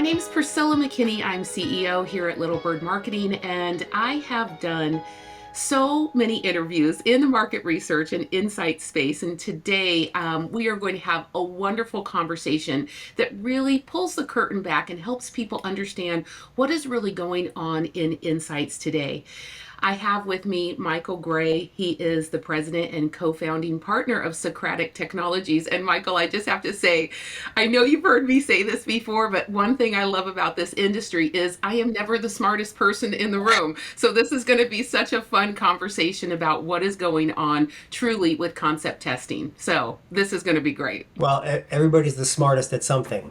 name's Priscilla McKinney. I'm CEO here at Little Bird Marketing, and I have done so many interviews in the market research and insight space. And today we are going to have a wonderful conversation that really pulls the curtain back and helps people understand what is really going on in insights today. I have with me Michael Gray. He is the president and co-founding partner of Socratic Technologies. And Michael, I just have to say, I know you've heard me say this before, but one thing I love about this industry is I am never the smartest person in the room. So this is going to be such a fun conversation about what is going on truly with concept testing. So this is going to be great. Well, everybody's the smartest at something.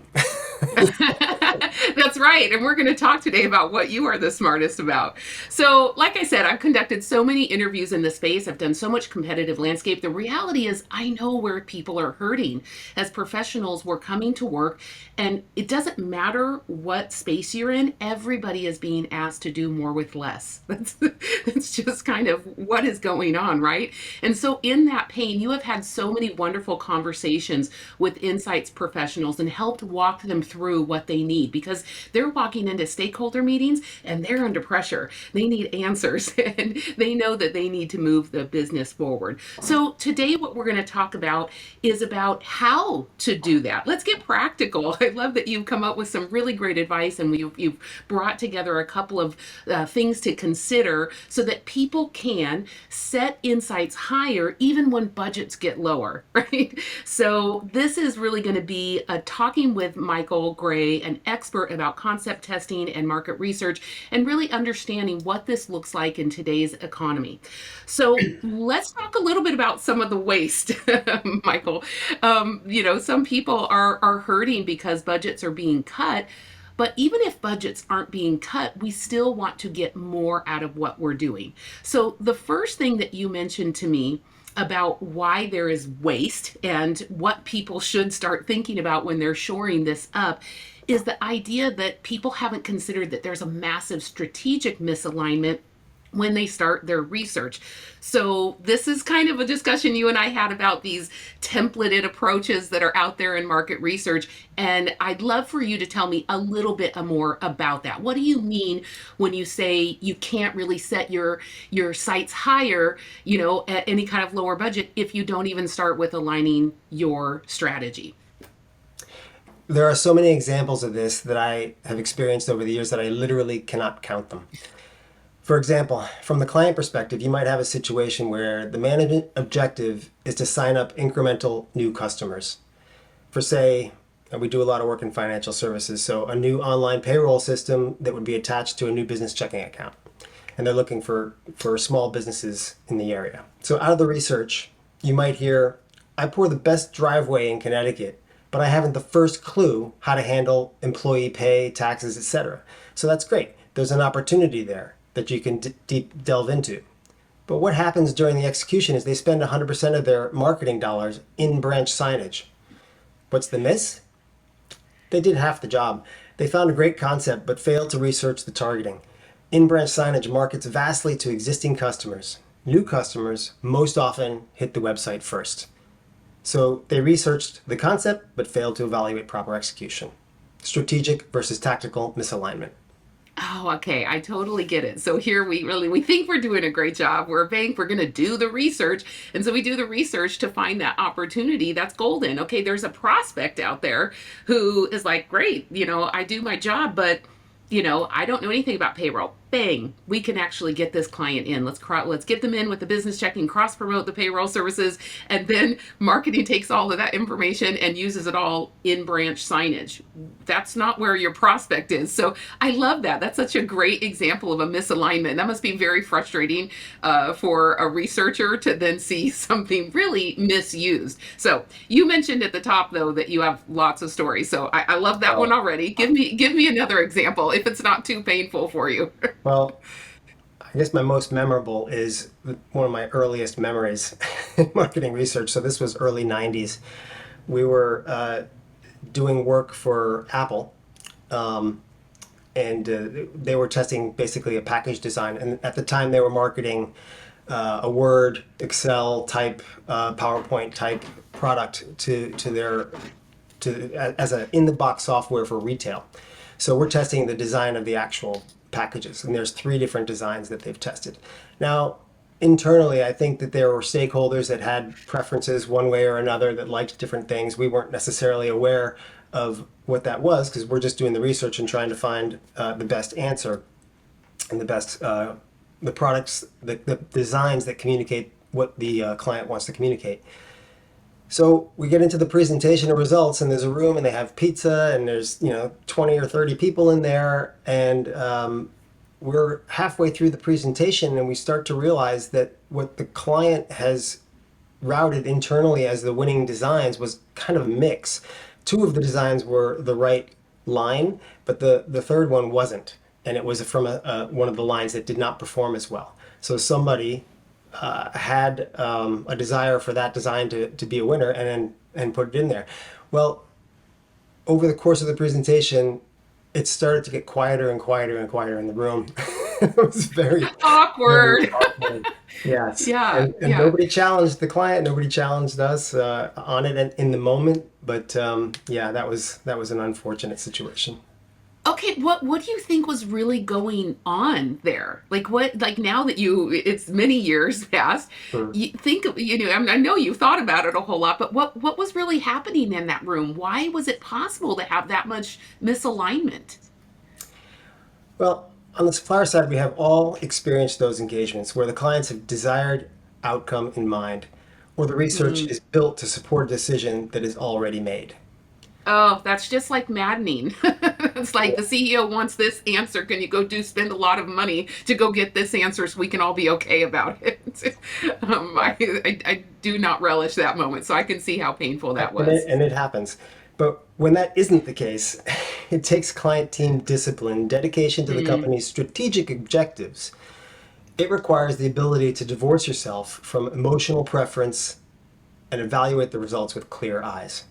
That's right. And we're going to talk today about what you are the smartest about. So, like I said, I've conducted so many interviews in this space. I've done so much competitive landscape. The reality is, I know where people are hurting. As professionals, we're coming to work, and it doesn't matter what space you're in, everybody is being asked to do more with less. That's just kind of what is going on, right? And so, in that pain, you have had so many wonderful conversations with insights professionals and helped walk them through what they need, because they're walking into stakeholder meetings and they're under pressure. They need answers and they know that they need to move the business forward. So today what we're going to talk about is about how to do that. Let's get practical. I love that you've come up with some really great advice, and you've brought together a couple of things to consider so that people can set insights higher even when budgets get lower, right? So this is really going to be a talking with Michael Gray, an expert about concept testing and market research, and really understanding what this looks like in today's economy. So let's talk a little bit about some of the waste, Michael. Some people are hurting because budgets are being cut. But even if budgets aren't being cut, we still want to get more out of what we're doing. So the first thing that you mentioned to me about why there is waste and what people should start thinking about when they're shoring this up is the idea that people haven't considered that there's a massive strategic misalignment when they start their research. So this is kind of a discussion you and I had about these templated approaches that are out there in market research. And I'd love for you to tell me a little bit more about that. What do you mean when you say you can't really set your sights higher, at any kind of lower budget if you don't even start with aligning your strategy? There are so many examples of this that I have experienced over the years that I literally cannot count them. For example, from the client perspective, you might have a situation where the management objective is to sign up incremental new customers. For say, and we do a lot of work in financial services, so a new online payroll system that would be attached to a new business checking account. And they're looking for small businesses in the area. So out of the research, you might hear, I pour the best driveway in Connecticut, but I haven't the first clue how to handle employee pay, taxes, etc. So that's great. There's an opportunity there that you can deep delve into. But what happens during the execution is they spend 100% of their marketing dollars in branch signage. What's the miss? They did half the job. They found a great concept but failed to research the targeting. In-branch signage markets vastly to existing customers. New customers most often hit the website first. So they researched the concept but failed to evaluate proper execution. Strategic versus tactical misalignment. Oh, okay. I totally get it. So here we think we're doing a great job. We're a bank. We're going to do the research. And so we do the research to find that opportunity that's golden. Okay. There's a prospect out there who is like, great, I do my job, but I don't know anything about payroll. Bang, we can actually get this client in. Let's get them in with the business checking, cross promote the payroll services, and then marketing takes all of that information and uses it all in branch signage. That's not where your prospect is. So I love that. That's such a great example of a misalignment. That must be very frustrating for a researcher to then see something really misused. So you mentioned at the top though that you have lots of stories. So I love that one already. Give me another example if it's not too painful for you. Well, I guess my most memorable is one of my earliest memories in marketing research. So this was early 90s. We were doing work for Apple, and they were testing basically a package design. And at the time, they were marketing a Word, Excel type, PowerPoint type product to their as a in the box software for retail. So we're testing the design of the actual packages, and there's three different designs that they've tested. Now, internally, I think that there were stakeholders that had preferences one way or another that liked different things. We weren't necessarily aware of what that was because we're just doing the research and trying to find the best answer and the products, the designs that communicate what the client wants to communicate. So we get into the presentation of results, and there's a room, and they have pizza, and there's 20 or 30 people in there, and we're halfway through the presentation, and we start to realize that what the client has routed internally as the winning designs was kind of a mix. Two of the designs were the right line, but the third one wasn't, and it was from one of the lines that did not perform as well. So somebody had a desire for that design to be a winner and put it in there. Well, over the course of the presentation, it started to get quieter and quieter and quieter in the room. It was very, very Awkward. awkward. Yes. Yeah, And yeah. nobody challenged the client, nobody challenged us on it in the moment. But yeah, that was an unfortunate situation. Okay, what do you think was really going on there? Like what like now that it's many years past, Hmm. you think I know you've thought about it a whole lot, but what was really happening in that room? Why was it possible to have that much misalignment? Well, on the supplier side, we have all experienced those engagements where the clients have desired outcome in mind, or the research Mm. is built to support a decision that is already made. Oh, that's just like maddening. It's like the CEO wants this answer. Can you go do spend a lot of money to go get this answer so we can all be okay about it? Yeah. I do not relish that moment, so I can see how painful that And was. it happens. But when that isn't the case, it takes client team discipline, dedication to the Mm. company's strategic objectives. It requires the ability to divorce yourself from emotional preference and evaluate the results with clear eyes.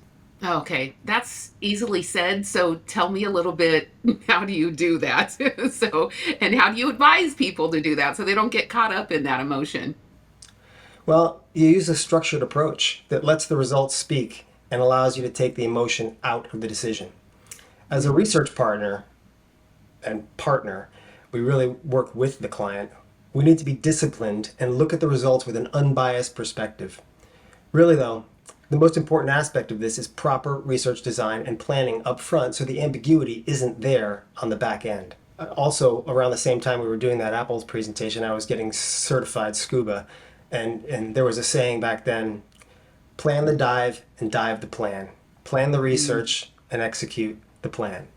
Okay, that's easily said. So tell me a little bit, how do you do that? So, and how do you advise people to do that so they don't get caught up in that emotion? Well, you use a structured approach that lets the results speak and allows you to take the emotion out of the decision. As a Mm. research partner, we really work with the client. We need to be disciplined and look at the results with an unbiased perspective. Really, though, the most important aspect of this is proper research design and planning up front so the ambiguity isn't there on the back end. Also, around the same time we were doing that Apple's presentation, I was getting certified scuba. And there was a saying back then: plan the dive and dive the plan. Plan the Mm. research and execute the plan.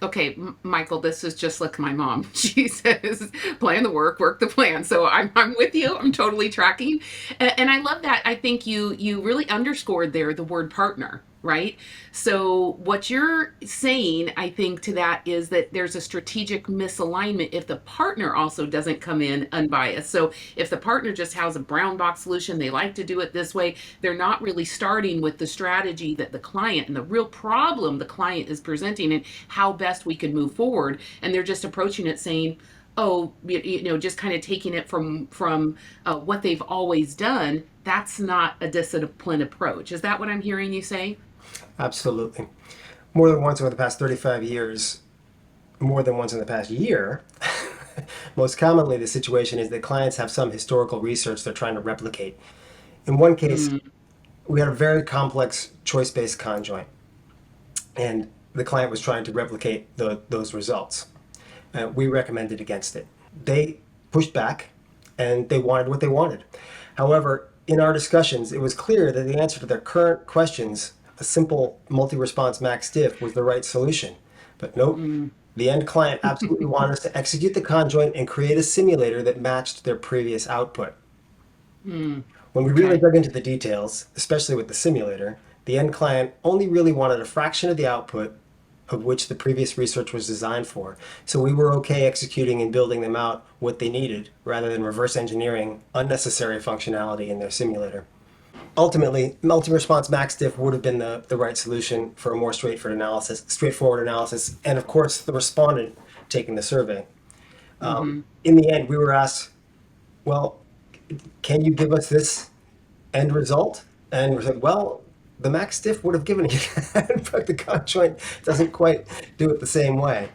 Okay, Michael, this is just like my mom. She says, plan the work, work the plan. So I'm with you. I'm totally tracking. And I love that. I think you really underscored there the word partner, right? So what you're saying, I think, to that is that there's a strategic misalignment if the partner also doesn't come in unbiased. So if the partner just has a brown box solution, they like to do it this way, they're not really starting with the strategy that the client and the real problem the client is presenting and how best we can move forward. And they're just approaching it saying, oh, just kind of taking it from what they've always done. That's not a disciplined approach. Is that what I'm hearing you say? Absolutely. More than once over the past 35 years, more than once in the past year, most commonly the situation is that clients have some historical research they're trying to replicate. In one case, Mm. we had a very complex choice based conjoint, and the client was trying to replicate those results. We recommended against it. They pushed back and they wanted what they wanted. However, in our discussions, it was clear that the answer to their current questions, a simple multi response max diff, was the right solution. But nope, Mm. the end client absolutely wanted us to execute the conjoint and create a simulator that matched their previous output. Mm. When we really Okay. dug into the details, especially with the simulator, the end client only really wanted a fraction of the output of which the previous research was designed for. So we were okay executing and building them out what they needed rather than reverse engineering unnecessary functionality in their simulator. Ultimately, multi-response MaxDiff would have been the right solution for a more straightforward analysis, and of course the respondent taking the survey. Mm-hmm. In the end, we were asked, well, can you give us this end result? And we said, well, the max diff would have given you that, but the conjoint doesn't quite do it the same way.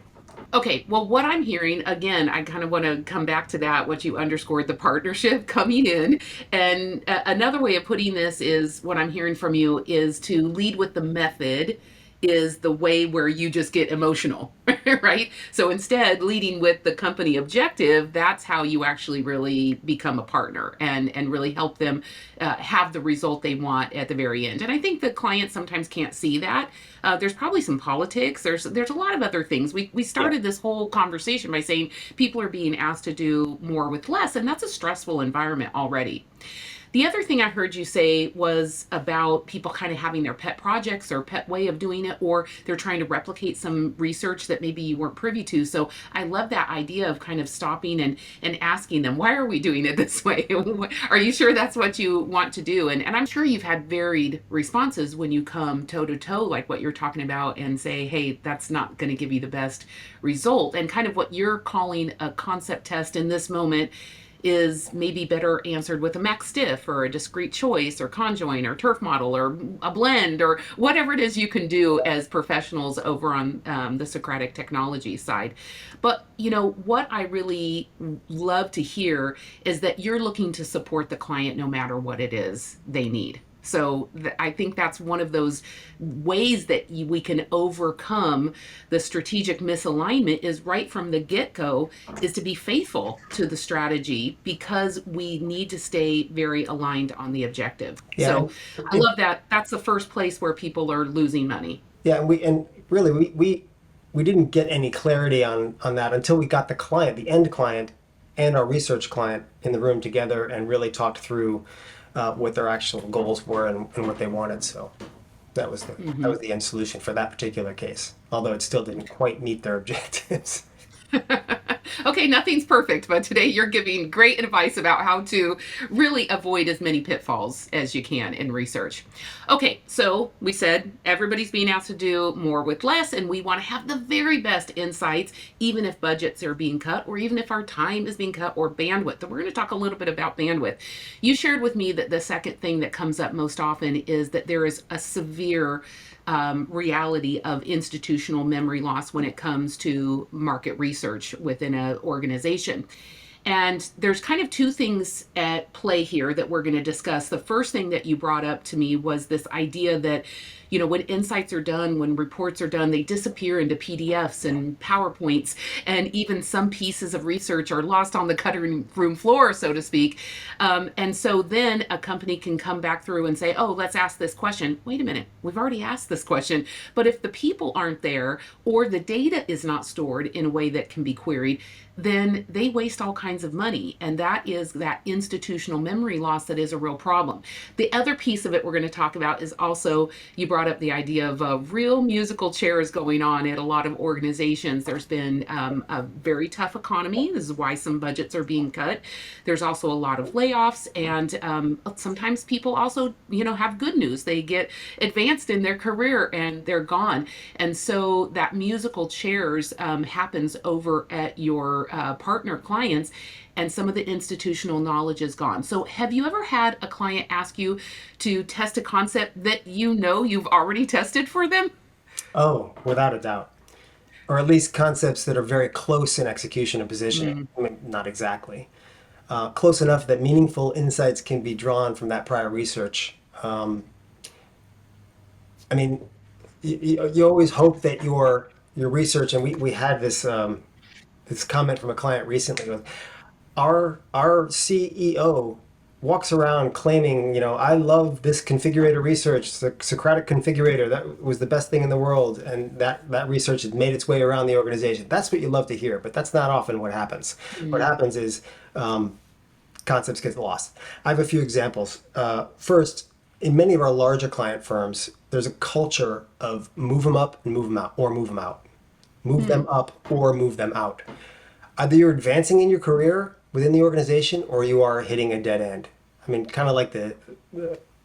Okay, well, what I'm hearing, again, I kind of want to come back to that, what you underscored, the partnership coming in. And another way of putting this is what I'm hearing from you is to lead with the method is the way where you just get emotional, right? So instead, leading with the company objective, that's how you actually really become a partner and really help them have the result they want at the very end. And I think the clients sometimes can't see that. There's probably some politics. There's a lot of other things. We Yeah. started this whole conversation by saying people are being asked to do more with less, and that's a stressful environment already. The other thing I heard you say was about people kind of having their pet projects or pet way of doing it, or they're trying to replicate some research that maybe you weren't privy to. So I love that idea of kind of stopping and asking them, why are we doing it this way? Are you sure that's what you want to do? And I'm sure you've had varied responses when you come toe to toe, like what you're talking about, and say, hey, that's not going to give you the best result. And kind of what you're calling a concept test in this moment is maybe better answered with a max diff or a discrete choice or conjoint or turf model or a blend or whatever it is you can do as professionals over on the Socratic technology side. But you know what I really love to hear is that you're looking to support the client no matter what it is they need. So I think that's one of those ways that we can overcome the strategic misalignment is right from the get-go is to be faithful to the strategy because we need to stay very aligned on the objective. Yeah, So and I love that. That's the first place where people are losing money. yeah, and really we didn't get any clarity on that until we got the client, the end client, and our research client in the room together and really talked through what their actual goals were and what they wanted. So that was Mhm. the end solution for that particular case, although it still didn't quite meet their objectives. Okay, nothing's perfect, but today you're giving great advice about how to really avoid as many pitfalls as you can in research. Okay, so we said everybody's being asked to do more with less, and we want to have the very best insights, even if budgets are being cut, or even if our time is being cut, or bandwidth. And we're going to talk a little bit about bandwidth. You shared with me that the second thing that comes up most often is that there is a severe reality of institutional memory loss when it comes to market research within an organization. And there's kind of two things at play here that we're going to discuss. The first thing that you brought up to me was this idea that, you know, when insights are done, when reports are done, they disappear into PDFs and PowerPoints, and even some pieces of research are lost on the cutting room floor, so to speak. And so then a company can come back through and say, oh, let's ask this question. Wait a minute, we've already asked this question. But if the people aren't there or the data is not stored in a way that can be queried, then they waste all kinds of money. And that is that institutional memory loss that is a real problem. The other piece of it we're going to talk about is also, you brought up the idea of real musical chairs going on at a lot of organizations. There's been a very tough economy. This is why some budgets are being cut. There's also a lot of layoffs. And sometimes people also, you know, have good news. They get advanced in their career and they're gone. And so that musical chairs happens over at your partner clients, and some of the institutional knowledge is gone. So, have you ever had a client ask you to test a concept that you know you've already tested for them? Oh, without a doubt. Or at least concepts that are very close in execution and positioning. Mm. I mean, not exactly. Close enough that meaningful insights can be drawn from that prior research. I mean, you always hope that your research, and we had this comment from a client recently with our CEO walks around claiming, you know, I love this configurator research, the Socratic configurator, that was the best thing in the world, and that research has made its way around the organization. That's what you love to hear, but that's not often what happens. What Mm. happens is concepts get lost. I have a few examples. First, in many of our larger client firms, there's a culture of move them up and move them out, or move them out. Move them Mm. up or move them out. Either you're advancing in your career within the organization or you are hitting a dead end. I mean, kind of like the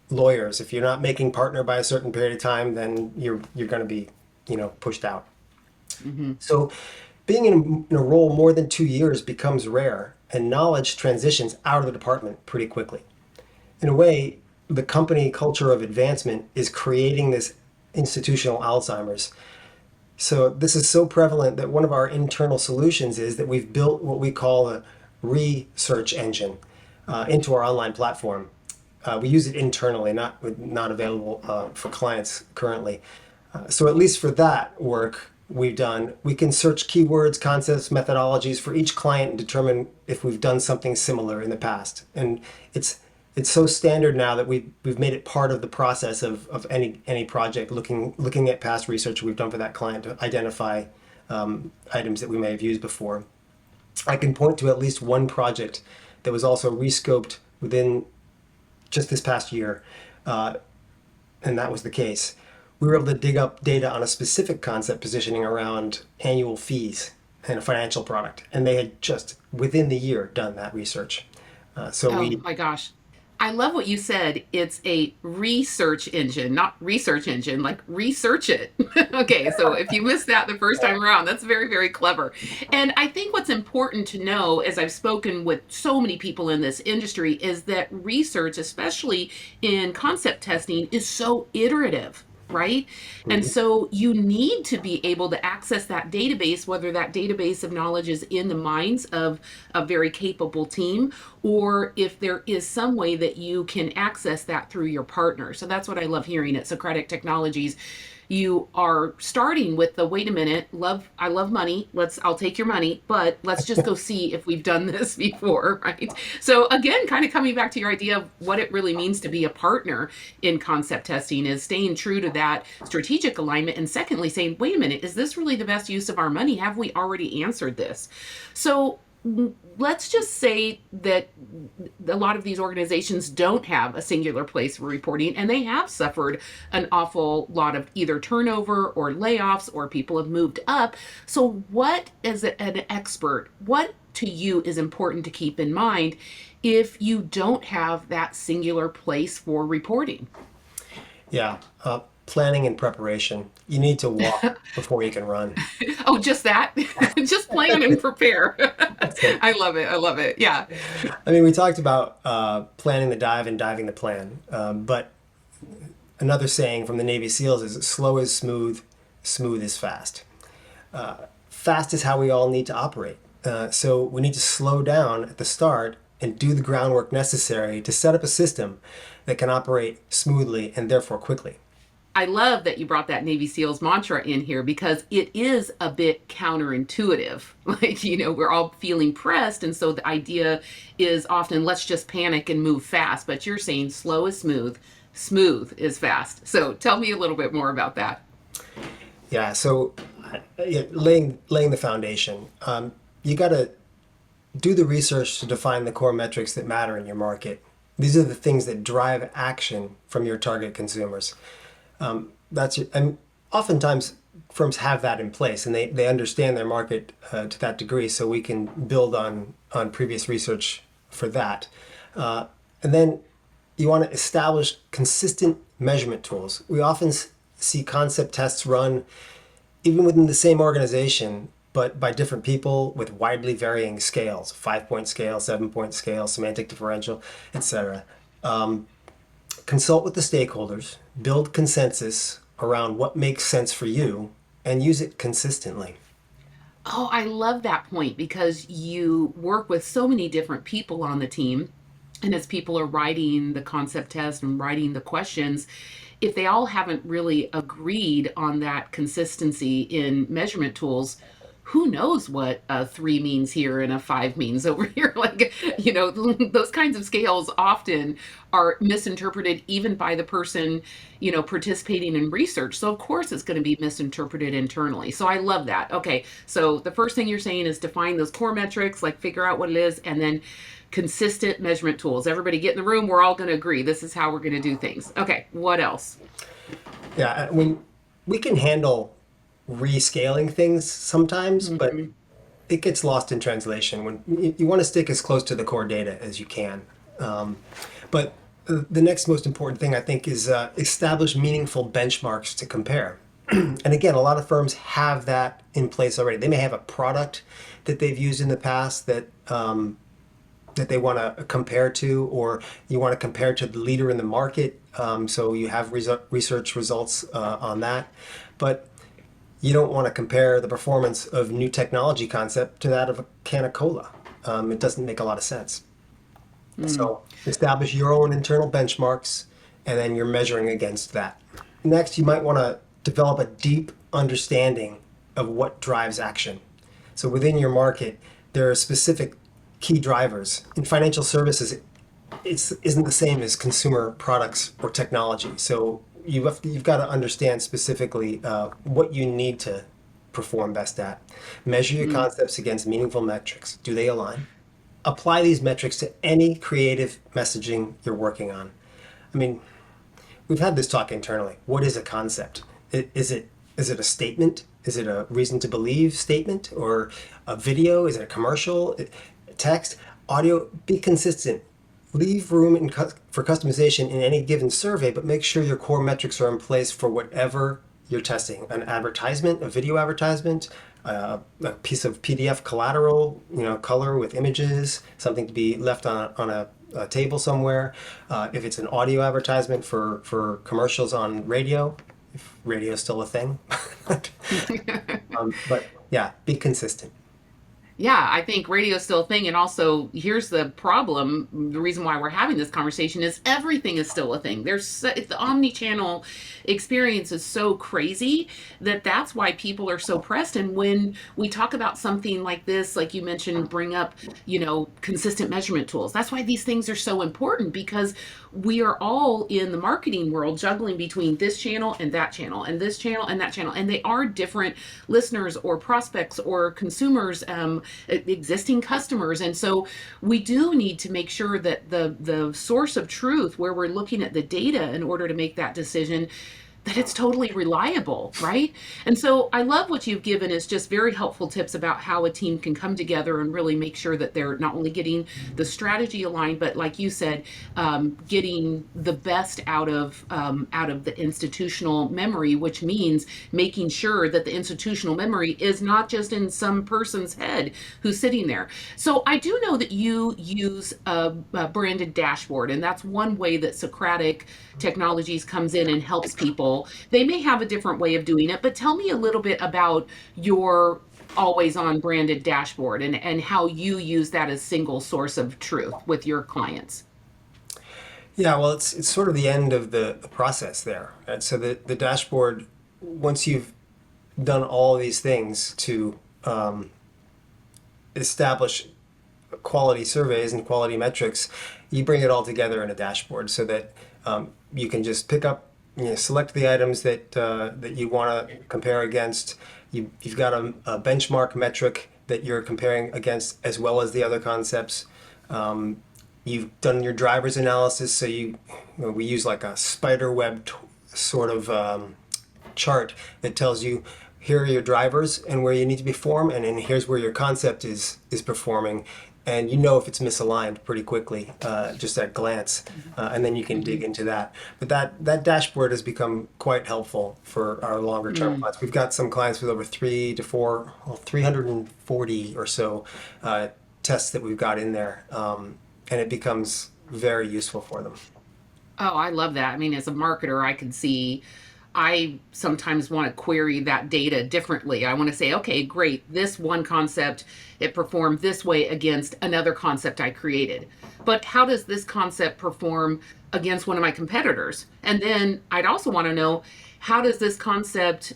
lawyers. If you're not making partner by a certain period of time, then you're going to be, you know, pushed out. Mhm. So being in a role more than 2 years becomes rare, and knowledge transitions out of the department pretty quickly. In a way, the company culture of advancement is creating this institutional Alzheimer's. So this is so prevalent that one of our internal solutions is that we've built what we call a research engine into our online platform. We use it internally, not available for clients currently. So at least for that work we've done, we can search keywords, concepts, methodologies for each client and determine if we've done something similar in the past. And it's it's so standard now that we've made it part of the process of any project, looking at past research we've done for that client to identify items that we may have used before. I can point to at least one project that was also rescoped within just this past year, and that was the case. We were able to dig up data on a specific concept positioning around annual fees and a financial product, and they had just within the year done that research. So Oh we my gosh. I love what you said. It's a research engine, not research engine, like research it. Okay, so if you missed that the first time around, that's very, very clever. And I think what's important to know, as I've spoken with so many people in this industry, is that research, especially in concept testing, is so iterative. Right. And Mhm. so you need to be able to access that database, whether that database of knowledge is in the minds of a very capable team, or if there is some way that you can access that through your partner. So that's what I love hearing at Socratic Technologies. You are starting with the wait a minute, love I love money. I'll take your money, but let's just go see if we've done this before, right? So again, kind of coming back to your idea of what it really means to be a partner in concept testing is staying true to that strategic alignment, and secondly saying, wait a minute, is this really the best use of our money? Have we already answered this? So let's just say that a lot of these organizations don't have a singular place for reporting, and they have suffered an awful lot of either turnover or layoffs, or people have moved up. So what, as an expert, what to you is important to keep in mind if you don't have that singular place for reporting? Yeah, planning and preparation. You need to walk before you can run. Oh, just that. Just plan and prepare. That's it. I love it. I love it. Yeah. I mean, we talked about planning the dive and diving the plan, but another saying from the Navy SEALs is slow is smooth, smooth is fast. Fast is how we all need to operate. So we need to slow down at the start and do the groundwork necessary to set up a system that can operate smoothly and therefore quickly. I love that you brought that Navy SEALs mantra in here because it is a bit counterintuitive. Like, we're all feeling pressed. And so the idea is often let's just panic and move fast. But you're saying slow is smooth, smooth is fast. So tell me a little bit more about that. Yeah, so yeah, laying the foundation. You got to do the research to define the core metrics that matter in your market. These are the things that drive action from your target consumers. And oftentimes firms have that in place and they understand their market to that degree, so we can build on previous research for that. And then you want to establish consistent measurement tools. We often see concept tests run even within the same organization, but by different people with widely varying scales: 5 point scale, 7 point scale, semantic differential, etc. Consult with the stakeholders, build consensus around what makes sense for you, and use it consistently. Oh, I love that point because you work with so many different people on the team. And as people are writing the concept test and writing the questions, if they all haven't really agreed on that consistency in measurement tools, who knows what a three means here and a five means over here? Like, those kinds of scales often are misinterpreted even by the person, participating in research. So, of course, it's going to be misinterpreted internally. So, I love that. Okay. So, the first thing you're saying is define those core metrics, like figure out what it is, and then consistent measurement tools. Everybody get in the room. We're all going to agree. This is how we're going to do things. Okay. What else? Yeah, I mean, we can handle rescaling things sometimes, but Mhm. it gets lost in translation when you want to stick as close to the core data as you can. Um, but the next most important thing I think is establish meaningful benchmarks to compare. And again, a lot of firms have that in place already. They may have a product that they've used in the past that that they want to compare to, or you want to compare to the leader in the market. So you have research results on that. But you don't want to compare the performance of new technology concept to that of a can of cola. It doesn't make a lot of sense. Mm. So establish your own internal benchmarks, and then you're measuring against that. Next, you might want to develop a deep understanding of what drives action. So within your market, there are specific key drivers. In financial services, it isn't the same as consumer products or technology. So you've got to understand specifically what you need to perform best at. Measure your Mm. concepts against meaningful metrics. Do they align? Apply these metrics to any creative messaging you're working on. I mean, we've had this talk internally. What is a concept? Is it a statement? Is it a reason to believe statement, or a video? Is it a commercial? Text, audio? Be consistent. Leave room for customization in any given survey, but make sure your core metrics are in place for whatever you're testing. An advertisement, a video advertisement, a piece of PDF collateral, color with images, something to be left on a table somewhere. If it's an audio advertisement for commercials on radio, if radio is still a thing. But yeah, be consistent. Yeah, I think radio's still a thing. And also, here's the problem. The reason why we're having this conversation is everything is still a thing. The omni-channel experience is so crazy that that's why people are so pressed. And when we talk about something like this, like you mentioned, bring up, consistent measurement tools. That's why these things are so important, because we are all in the marketing world juggling between this channel and that channel and this channel and that channel. And they are different listeners or prospects or consumers, existing customers. And so we do need to make sure that the source of truth, where we're looking at the data in order to make that decision, that it's totally reliable, right? And so I love what you've given is just very helpful tips about how a team can come together and really make sure that they're not only getting the strategy aligned, but like you said, getting the best out of the institutional memory, which means making sure that the institutional memory is not just in some person's head who's sitting there. So I do know that you use a branded dashboard, and that's one way that Socratic Technologies comes in and helps people. They may have a different way of doing it, but tell me a little bit about your always on branded dashboard, and how you use that as single source of truth with your clients. Yeah, well, it's sort of the end of the process there. And so the dashboard, once you've done all these things to establish quality surveys and quality metrics, you bring it all together in a dashboard so that you can just pick up, select the items that you want to compare against. You've got a benchmark metric that you're comparing against, as well as the other concepts. You've done your driver's analysis, so we use like a spider web sort of chart that tells you here are your drivers and where you need to perform, and then here's where your concept is performing, and if it's misaligned pretty quickly, just at a glance, and then you can dig into that. But that dashboard has become quite helpful for our longer term Mm. clients. We've got some clients with over 340 or so tests that we've got in there, and it becomes very useful for them. Oh, I love that. I mean, as a marketer, I can see I sometimes want to query that data differently. I want to say, okay, great, this one concept, it performed this way against another concept I created. But how does this concept perform against one of my competitors? And then I'd also want to know, how does this concept,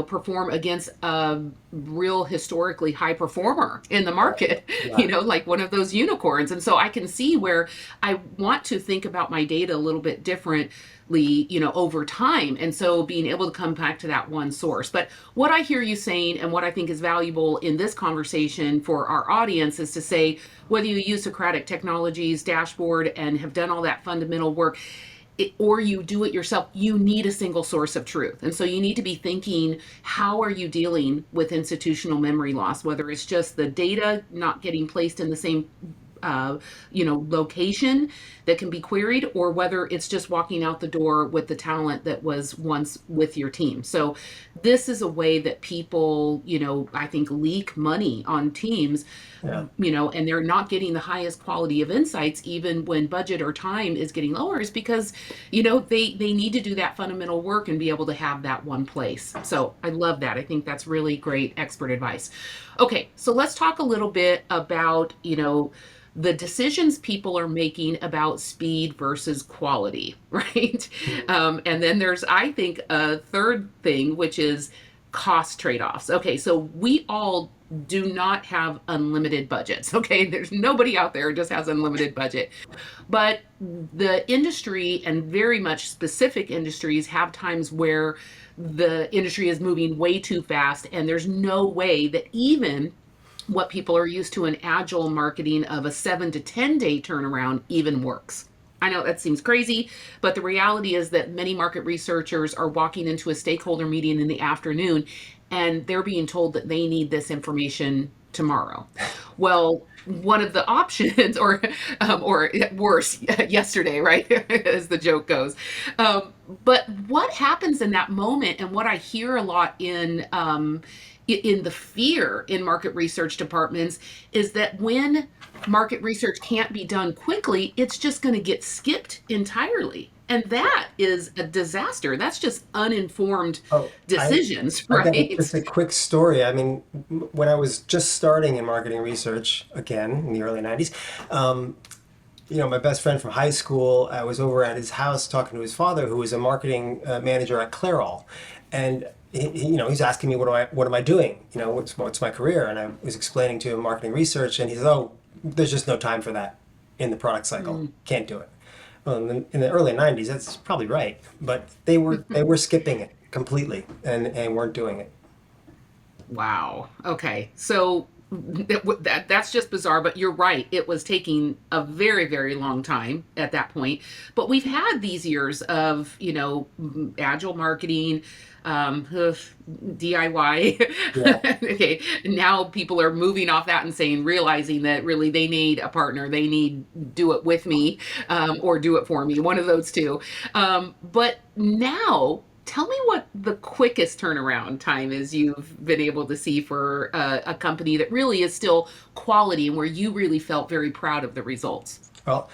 perform against a real historically high performer in the market, Yeah. like one of those unicorns. And so I can see where I want to think about my data a little bit differently, over time. And so being able to come back to that one source. But what I hear you saying, and what I think is valuable in this conversation for our audience, is to say, whether you use Socratic Technologies dashboard and have done all that fundamental work, or you do it yourself, you need a single source of truth. And so you need to be thinking, how are you dealing with institutional memory loss, whether it's just the data not getting placed in the same location that can be queried, or whether it's just walking out the door with the talent that was once with your team. So this is a way that people, I think, leak money on teams, Yeah. and they're not getting the highest quality of insights, even when budget or time is getting lower, is because, they need to do that fundamental work and be able to have that one place. So I love that. I think that's really great expert advice. Okay, so let's talk a little bit about, the decisions people are making about speed versus quality, right? And then there's, I think, a third thing, which is cost trade-offs. Okay, so we all do not have unlimited budgets. Okay, there's nobody out there who just has unlimited budget. But the industry, and very much specific industries, have times where the industry is moving way too fast, and there's no way that even what people are used to in agile marketing of a 7 to 10 day turnaround even works. I know that seems crazy, but the reality is that many market researchers are walking into a stakeholder meeting in the afternoon and they're being told that they need this information tomorrow. Well, one of the options, or worse, yesterday, right, as the joke goes. But what happens in that moment, and what I hear a lot in the fear in market research departments, is that when market research can't be done quickly, it's just going to get skipped entirely. And that is a disaster. That's just uninformed Oh, decisions, I got right? just a quick story. I mean, when I was just starting in marketing research, again, in the early 90s, um, my best friend from high school, I was over at his house talking to his father, who was a marketing manager at Clairol. And he's asking me, what am I doing? What's my career? And I was explaining to him marketing research, and he said, "Oh, there's just no time for that in the product cycle. Can't do it." Well, in the early 90s, that's probably right, but they were skipping it completely and weren't doing it. Wow. Okay. So that's just bizarre, but you're right. It was taking a very, very long time at that point. But we've had these years of, agile marketing, ugh, DIY. Yeah. Okay. Now people are moving off that and realizing that really they need a partner. They need do it with me, or do it for me. One of those two. But now, tell me what the quickest turnaround time is you've been able to see for a company that really is still quality and where you really felt very proud of the results. Well,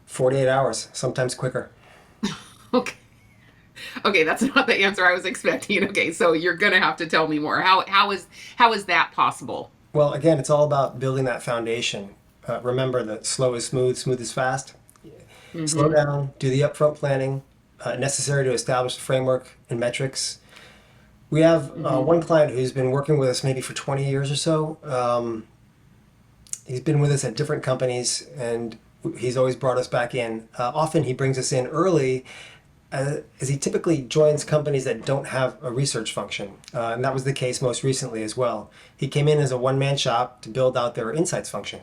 48 hours, sometimes quicker. Okay. Okay, that's not the answer I was expecting. Okay, so you're gonna have to tell me more. How is that possible? Well, again, it's all about building that foundation. Remember that slow is smooth, smooth is fast. Slow Mm-hmm. down, do the upfront planning necessary to establish the framework and metrics. We have Mm-hmm. one client who's been working with us maybe for 20 years or so. He's been with us at different companies, and he's always brought us back in. Often he brings us in early, as he typically joins companies that don't have a research function. And that was the case most recently as well. He came in as a one-man shop to build out their insights function.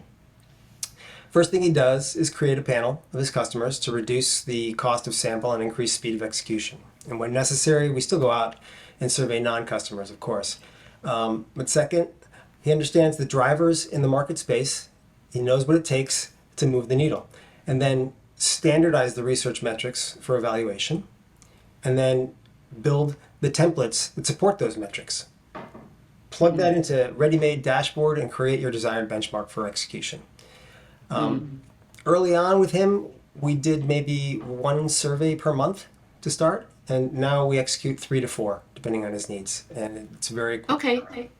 First thing he does is create a panel of his customers to reduce the cost of sample and increase speed of execution. And when necessary, we still go out and survey non-customers, of course. But second, he understands the drivers in the market space. He knows what it takes to move the needle. And then standardize the research metrics for evaluation. And then build the templates that support those metrics. Plug that into a ready-made dashboard and create your desired benchmark for execution. Mm-hmm. Early on with him, we did maybe one survey per month to start, and now we execute 3 to 4, depending on his needs, and it's very quick. Okay.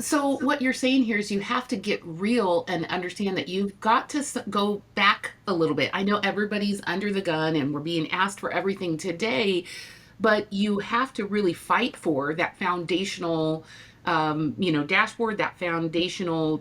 So what you're saying here is you have to get real and understand that you've got to go back a little bit. I know everybody's under the gun and we're being asked for everything today, but you have to really fight for that foundational, dashboard, that foundational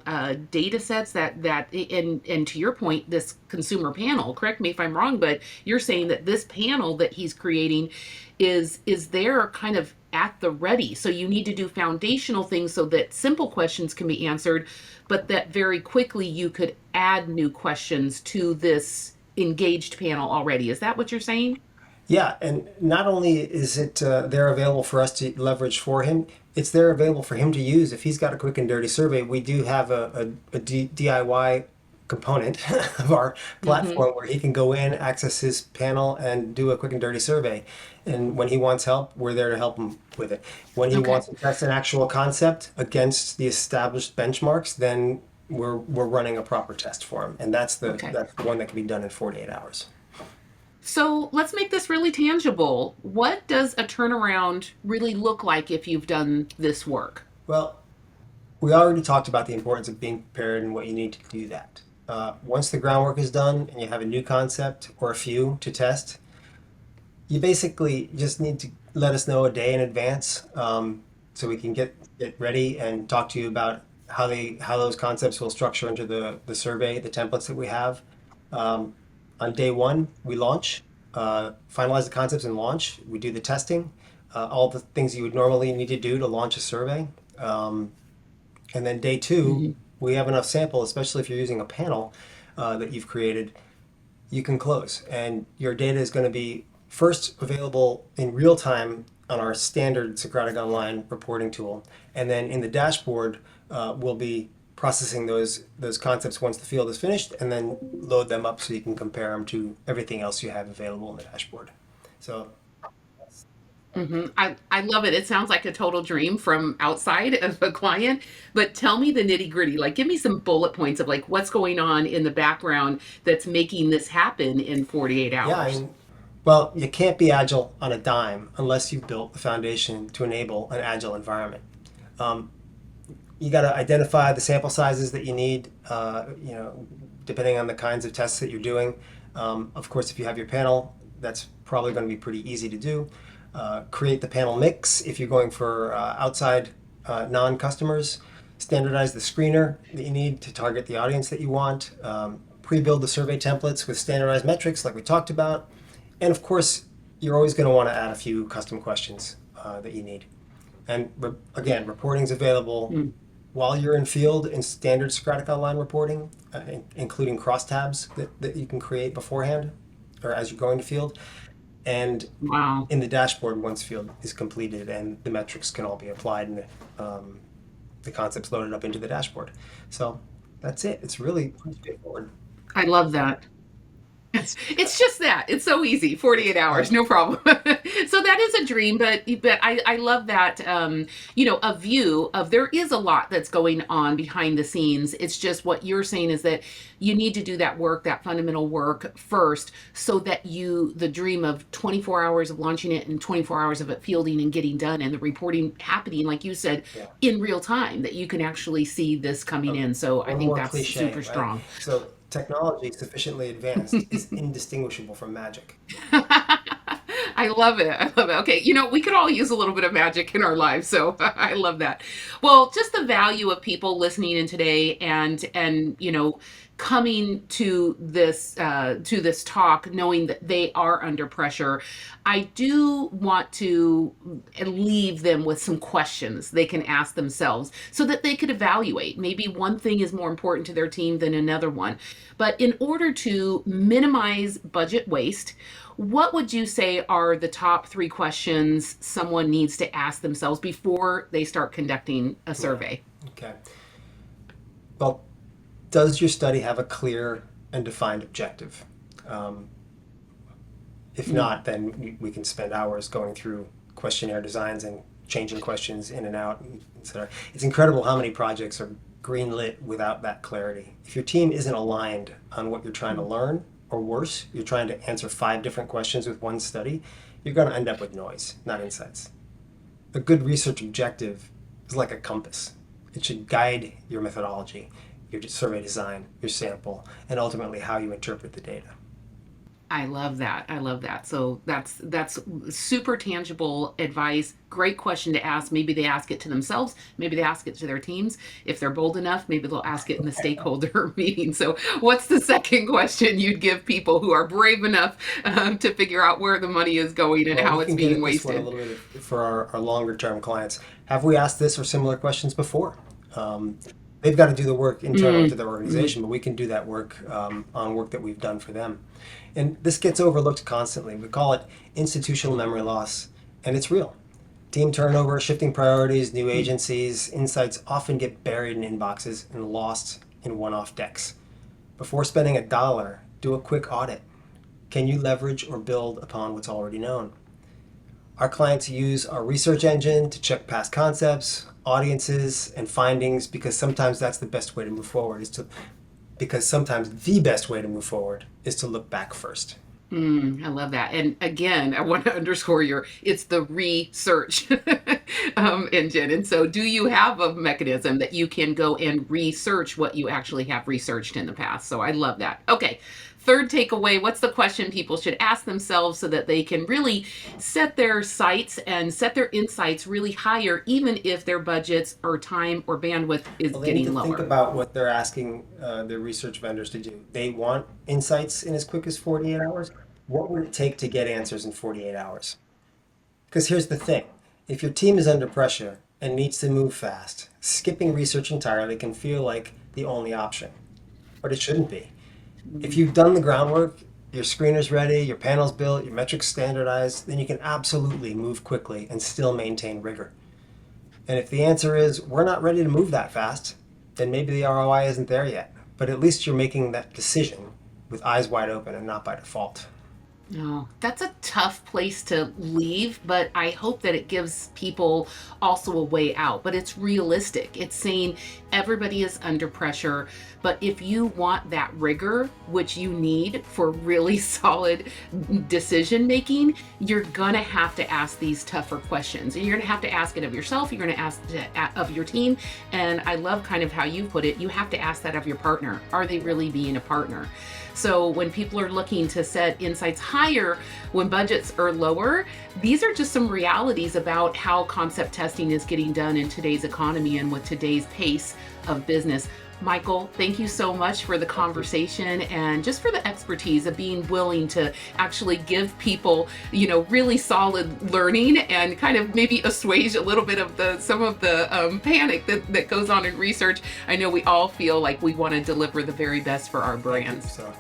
data sets, and to your point, this consumer panel. Correct me if I'm wrong, but you're saying that this panel that he's creating is there kind of at the ready. So you need to do foundational things so that simple questions can be answered, but that very quickly you could add new questions to this engaged panel already. Is that what you're saying? Yeah, and not only is it there available for us to leverage for him, it's there available for him to use if he's got a quick and dirty survey. We do have a DIY component of our Hmm. platform where he can go in, access his panel, and do a quick and dirty survey. And when he wants help, we're there to help him with it. When he Okay. wants to test an actual concept against the established benchmarks, then we're running a proper test for him, and Okay. that's the one that can be done in 48 hours. So let's make this really tangible. What does a turnaround really look like if you've done this work? Well, we already talked about the importance of being prepared and what you need to do that. Once the groundwork is done and you have a new concept or a few to test, you basically just need to let us know a day in advance, so we can get ready and talk to you about how those concepts will structure into the survey, the templates that we have. Um, on day one, we launch, finalize the concepts and launch. We do the testing, all the things you would normally need to do to launch a survey. Um, and then day two, Hmm. we have enough sample, especially if you're using a panel that you've created, you can close. And your data is going to be first available in real time on our standard Socratic Online reporting tool. And then in the dashboard, we'll be processing those concepts once the field is finished and then load them up so you can compare them to everything else you have available in the dashboard. So I love it. It sounds like a total dream from outside of a client, but tell me the nitty gritty. Like, give me some bullet points of like what's going on in the background that's making this happen in 48 yeah, I hours. mean, well, you can't be agile on a dime unless you've built the foundation to enable an agile environment. Um, you got to identify the sample sizes that you need, depending on the kinds of tests that you're doing. Of course, if you have your panel, that's probably going to be pretty easy to do. Create the panel mix if you're going for outside non-customers. Standardize the screener that you need to target the audience that you want. Pre-build the survey templates with standardized metrics like we talked about. And of course, you're always going to want to add a few custom questions that you need. And again, reporting's available Mm. while you're in field in standard Socratic Online reporting, including crosstabs that you can create beforehand or as you're going to field, and Wow. in the dashboard once field is completed and the metrics can all be applied and the concepts loaded up into the dashboard. So that's it. It's really pretty straightforward. I love that. It's just that. It's so easy. 48 Yeah. hours, no problem. So that is a dream, but I love that a view of there is a lot that's going on behind the scenes. It's just what you're saying is that you need to do that work, that fundamental work first, so that the dream of 24 hours of launching it and 24 hours of it fielding and getting done and the reporting happening, like you said, Yeah. in real time, that you can actually see this coming in. So I One think more that's cliche, super right? strong. So technology sufficiently advanced is indistinguishable from magic. I love it. I love it. Okay, we could all use a little bit of magic in our lives, so I love that. Well, just the value of people listening in today and coming to this talk knowing that they are under pressure. I do want to leave them with some questions they can ask themselves so that they could evaluate. Maybe one thing is more important to their team than another one. But in order to minimize budget waste, what would you say are the top three questions someone needs to ask themselves before they start conducting a Yeah. survey? Okay. Well, does your study have a clear and defined objective? Um, if Mm. not, then we can spend hours going through questionnaire designs and changing questions in and out, etc. It's incredible how many projects are greenlit without that clarity. If your team isn't aligned on what you're trying to learn, or worse, you're trying to answer 5 different questions with one study, you're going to end up with noise, not insights. A good research objective is like a compass. It should guide your methodology, your survey design, your sample, and ultimately how you interpret the data. I love that. I love that. So that's super tangible advice. Great question to ask. Maybe they ask it to themselves. Maybe they ask it to their teams. If they're bold enough, maybe they'll ask it in the stakeholder meeting. So, what's the second question you'd give people who are brave enough to figure out where the money is going and Well, how we it's can get being at this one a wasted? little bit for our longer term clients. Have we asked this or similar questions before? Um, they've got to do the work internally to Mm, their mm, organization, but we can do that work on work that we've done for them. And this gets overlooked constantly. We call it institutional memory loss, and it's real. Team turnover, shifting priorities, new mm. agencies, insights often get buried in inboxes and lost in one off decks. Before spending $1, do a quick audit. Can you leverage or build upon what's already known? Our clients use our research engine to check past concepts, audiences, and findings because sometimes that's the best way to move forward because sometimes the best way to move forward is to look back first. I love that. And again, I want to underscore it's the research engine. And so, do you have a mechanism that you can go and research what you actually have researched in the past? So, I love that. Okay. Third takeaway, what's the question people should ask themselves so that they can really set their sights and set their insights really higher, even if their budgets or time or bandwidth is Well, they need getting to think lower? about what they're asking their research vendors to do. They want insights in as quick as 48 hours. What would it take to get answers in 48 hours? Because here's the thing, if your team is under pressure and needs to move fast, skipping research entirely can feel like the only option, but it shouldn't be. If you've done the groundwork, your screener's ready, your panel's built, your metrics standardized, then you can absolutely move quickly and still maintain rigor. And if the answer is we're not ready to move that fast, then maybe the ROI isn't there yet. But at least you're making that decision with eyes wide open and not by default. No, that's a tough place to leave, but I hope that it gives people also a way out. But it's realistic. It's saying everybody is under pressure, but if you want that rigor, which you need for really solid decision making, you're gonna have to ask these tougher questions. And you're gonna have to ask it of yourself, you're gonna ask it of your team. And I love kind of how you put it, you have to ask that of your partner. Are they really being a partner? So when people are looking to set insights higher, when budgets are lower, these are just some realities about how concept testing is getting done in today's economy and with today's pace of business. Michael, thank you so much for the conversation and just for the expertise of being willing to actually give people, really solid learning and kind of maybe assuage a little bit of some of the panic that goes on in research. I know we all feel like we want to deliver the very best for our Thank you. brands. So